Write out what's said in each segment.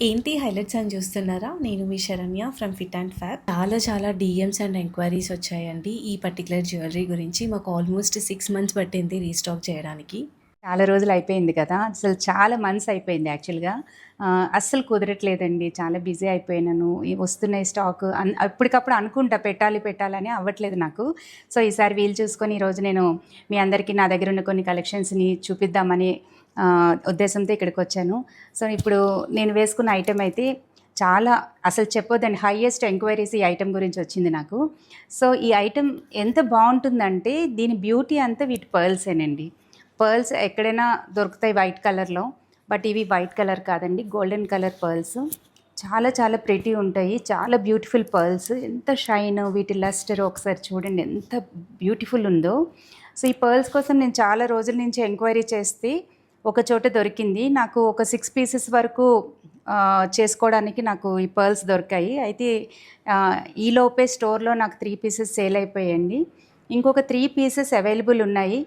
ఏంటి హైలైట్స్ అని చూస్తున్నారా? నేను మీ Saranya from fit and fab. చాలా డీఎమ్స్ అండ్ ఎంక్వైరీస్ వచ్చాయండి ఈ పర్టికులర్ జ్యువెలరీ గురించి. మాకు ఆల్మోస్ట్ 6 మంత్స్ పట్టింది రీస్టాక్ చేయడానికి. చాలా రోజులు అయిపోయింది కదా! అసలు చాలా మంత్స్ అయిపోయింది యాక్చువల్‌గా. అస్సలు కుదరట్లేదండి. చాలా బిజీ అయిపోయినాను. ఈ వస్తున్నాయి స్టాక్ అప్పటికప్పుడు అనుకుంటా పెట్టాలని అవ్వట్లేదు నాకు. సో, ఈసారి వీలు చూసుకొని ఈరోజు నేను మీ అందరికీ నా దగ్గర ఉన్న కొన్ని కలెక్షన్స్‌ని చూపిద్దామని ఉద్దేశంతో ఇక్కడికొచ్చాను. సో, ఇప్పుడు నేను వేసుకున్న ఐటెమ్ అయితే చాలా అసలు చెప్పొద్దండి, హైయెస్ట్ ఎంక్వైరీస్ ఈ ఐటెమ్ గురించి వచ్చింది నాకు. సో, ఈ ఐటెమ్ ఎంత బావుంటుందంటే దీని బ్యూటీ అంతా వీటి పర్ల్సేనండి. పర్ల్స్ ఎక్కడైనా దొరుకుతాయి వైట్ కలర్లో, బట్ ఇవి వైట్ కలర్ కాదండి, గోల్డెన్ కలర్ పర్ల్స్. చాలా ప్రెటీ ఉంటాయి, చాలా బ్యూటిఫుల్ పర్ల్స్. ఎంత షైన్, వీటి లస్టర్ ఒకసారి చూడండి ఎంత బ్యూటిఫుల్ ఉందో. సో ఈ పర్ల్స్ కోసం నేను చాలా రోజుల నుంచి ఎంక్వైరీ చేస్తే ఒక చోట దొరికింది నాకు. ఒక 6 పీసెస్ వరకు చేసుకోవడానికి నాకు ఈ పర్ల్స్ దొరికాయి. అయితే ఈలోపే స్టోర్లో నాకు 3 పీసెస్ సేల్ అయిపోయాయండి. ఇంకొక 3 పీసెస్ అవైలబుల్ ఉన్నాయి.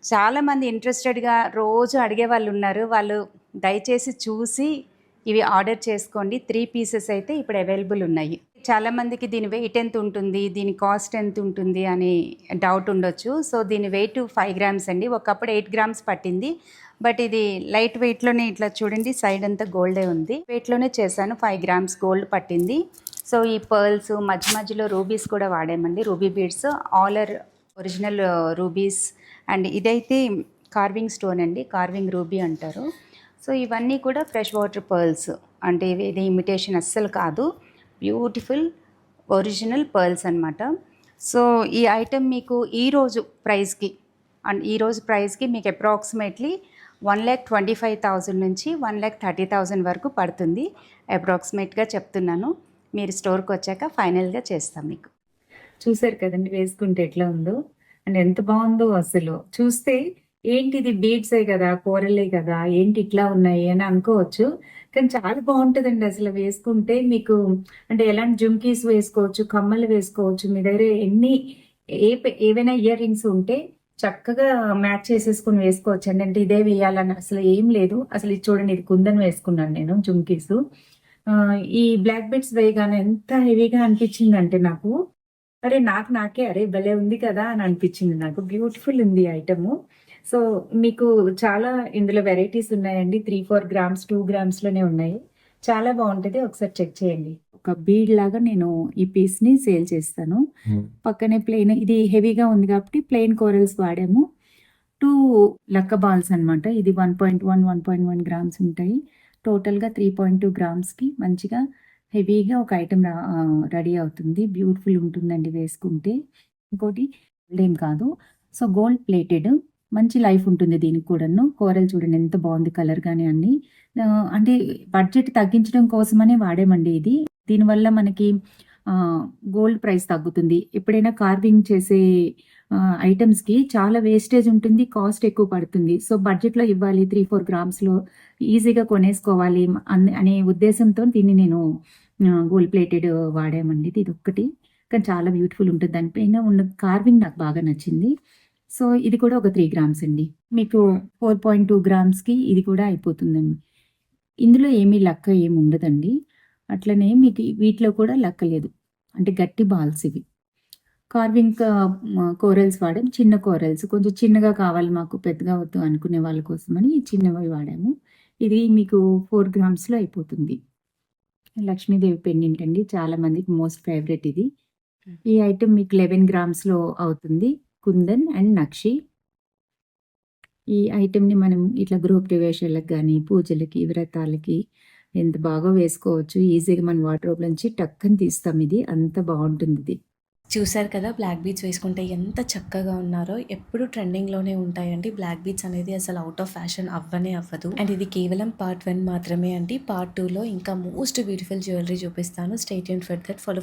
చాలామంది ఇంట్రెస్టెడ్గా రోజు అడిగే వాళ్ళు ఉన్నారు. వాళ్ళు దయచేసి చూసి ఇవి ఆర్డర్ చేసుకోండి. 3 పీసెస్ అయితే ఇప్పుడు అవైలబుల్ ఉన్నాయి. చాలామందికి దీని వెయిట్ ఎంత ఉంటుంది, దీని కాస్ట్ ఎంత ఉంటుంది అని డౌట్ ఉండొచ్చు. సో దీని వెయిట్ 5 గ్రామ్స్ అండి. ఒకప్పుడు 8 గ్రామ్స్ పట్టింది, బట్ ఇది లైట్ వెయిట్లోనే ఇట్లా చూడండి సైడ్ అంతా గోల్డే ఉంది. వెయిట్లోనే చేశాను, 5 గ్రామ్స్ గోల్డ్ పట్టింది. సో ఈ పర్ల్స్ మధ్యలో రూబీస్ కూడా వాడామండి. రూబీ బీడ్స్ ఆలర్ ఒరిజినల్ రూబీస్, అండ్ ఇదైతే కార్వింగ్ స్టోన్ అండి, కార్వింగ్ రూబీ అంటారు. సో ఇవన్నీ కూడా ఫ్రెష్ వాటర్ పర్ల్స్, అంటే ఇది ఇమిటేషన్ అస్సలు కాదు, బ్యూటిఫుల్ ఒరిజినల్ పర్ల్స్ అనమాట. సో ఈ ఐటెం మీకు ఈరోజు ప్రైస్కి మీకు అప్రాక్సిమేట్లీ 1,25,000 నుంచి 1,30,000 వరకు పడుతుంది. అప్రాక్సిమేట్గా చెప్తున్నాను, మీరు స్టోర్కి వచ్చాక ఫైనల్గా చేస్తాం మీకు. చూసారు కదండి వేసుకుంటే ఎట్లా ఉందో, అండ్ ఎంత బాగుందో. అసలు చూస్తే ఏంటి ఇది బీడ్సే కదా, కూరలే కదా, ఏంటి ఇట్లా ఉన్నాయి అని అనుకోవచ్చు, కానీ చాలా బాగుంటుందండి అసలు వేసుకుంటే. మీకు అంటే ఎలాంటి జుమ్కీస్ వేసుకోవచ్చు, కమ్మలు వేసుకోవచ్చు, మీ దగ్గర ఏవైనా ఇయర్ రింగ్స్ ఉంటే చక్కగా మ్యాచ్ చేసేసుకుని వేసుకోవచ్చు అండి. అంటే ఇదే వేయాలని అసలు ఏం లేదు. అసలు ఇది చూడండి, ఇది కుందన్ వేసుకున్నాను నేను జుమ్కీస్. ఈ బ్లాక్ బీడ్స్ వేయగానే ఎంత హెవీగా అనిపించింది అంటే నాకు, అరే నాకే అరే భలే ఉంది కదా అని అనిపించింది నాకు. బ్యూటిఫుల్ ఉంది ఐటము. సో మీకు చాలా ఇందులో వెరైటీస్ ఉన్నాయండి. 3-4 గ్రామ్స్ 2 గ్రామ్స్లోనే ఉన్నాయి. చాలా బాగుంటుంది, ఒకసారి చెక్ చేయండి. ఒక బీడ్ లాగా నేను ఈ పీస్ని సేల్ చేస్తాను. పక్కనే ప్లెయిన్, ఇది హెవీగా ఉంది కాబట్టి ప్లెయిన్ కోరల్స్ వాడాము. 2 లక్క బాల్స్ అనమాట. ఇది 1.1 గ్రామ్స్ ఉంటాయి. టోటల్గా 3.2 గ్రామ్స్కి మంచిగా హెవీగా ఒక ఐటెం రెడీ అవుతుంది. బ్యూటిఫుల్ ఉంటుందండి వేసుకుంటే. ఇంకోటి ఏం కాదు, సో గోల్డ్ ప్లేటెడ్, మంచి లైఫ్ ఉంటుంది దీనికి కూడాను. కూరలు చూడండి ఎంత బాగుంది, కలర్ కానీ అన్ని. అంటే బడ్జెట్ తగ్గించడం కోసమనే వాడామండి ఇది. దీనివల్ల మనకి గోల్డ్ ప్రైస్ తగ్గుతుంది. ఎప్పుడైనా కార్వింగ్ చేసే ఐటమ్స్కి చాలా వేస్టేజ్ ఉంటుంది, కాస్ట్ ఎక్కువ పడుతుంది. సో బడ్జెట్లో ఇవ్వాలి, 3-4 గ్రామ్స్లో ఈజీగా కొనేసుకోవాలి అనే ఉద్దేశంతో దీన్ని నేను గోల్డ్ ప్లేటెడ్ వాడామండి. ఇది ఒక్కటి, కానీ చాలా బ్యూటిఫుల్ ఉంటుంది. దానిపైన ఉన్న కార్వింగ్ నాకు బాగా నచ్చింది. సో ఇది కూడా ఒక 3 గ్రామ్స్ అండి. మీకు 4.2 గ్రామ్స్కి ఇది కూడా అయిపోతుందండి. ఇందులో ఏమీ లక్క ఏమి ఉండదండి. అట్లనే మీకు వీటిలో కూడా లక్క లేదు, అంటే గట్టి బాల్స్ ఇవి. కార్వింగ్ కోరల్స్ వాడాము, చిన్న కోరల్స్, కొంచెం చిన్నగా కావాలి మాకు, పెద్దగా వద్దు అనుకునే వాళ్ళ కోసమని చిన్నవి వాడాము. ఇది మీకు 4 గ్రామ్స్లో అయిపోతుంది. లక్ష్మీదేవి పెండెంట్ అండి, చాలా మందికి మోస్ట్ ఫేవరెట్ ఇది. ఈ ఐటెం మీకు 11 గ్రామ్స్లో అవుతుంది. కుందన్ అండ్ నక్షి. ఈ ఐటెంని మనం ఇట్లా గృహప్రవేశాలకు కానీ, పూజలకి, వ్రతాలకి ఎంత బాగా వేసుకోవచ్చు. ఈజీగా మన వార్డ్రోబ్ నుంచి టక్కని తీస్తాం. ఇది అంత బాగుంటుంది. ఇది చూసారు కదా బ్లాక్ బీడ్స్ వేసుకుంటే ఎంత చక్కగా ఉన్నారో. ఎప్పుడు ట్రెండింగ్లోనే ఉంటాయండి బ్లాక్ బీడ్స్ అనేది, అసలు అవుట్ ఆఫ్ ఫ్యాషన్ అవ్వదు. అండ్ ఇది కేవలం పార్ట్ 1 మాత్రమే అండి. పార్ట్ 2లో ఇంకా మోస్ట్ బ్యూటిఫుల్ జ్యువెలరీ చూపిస్తాను. Stay tuned for that. Follow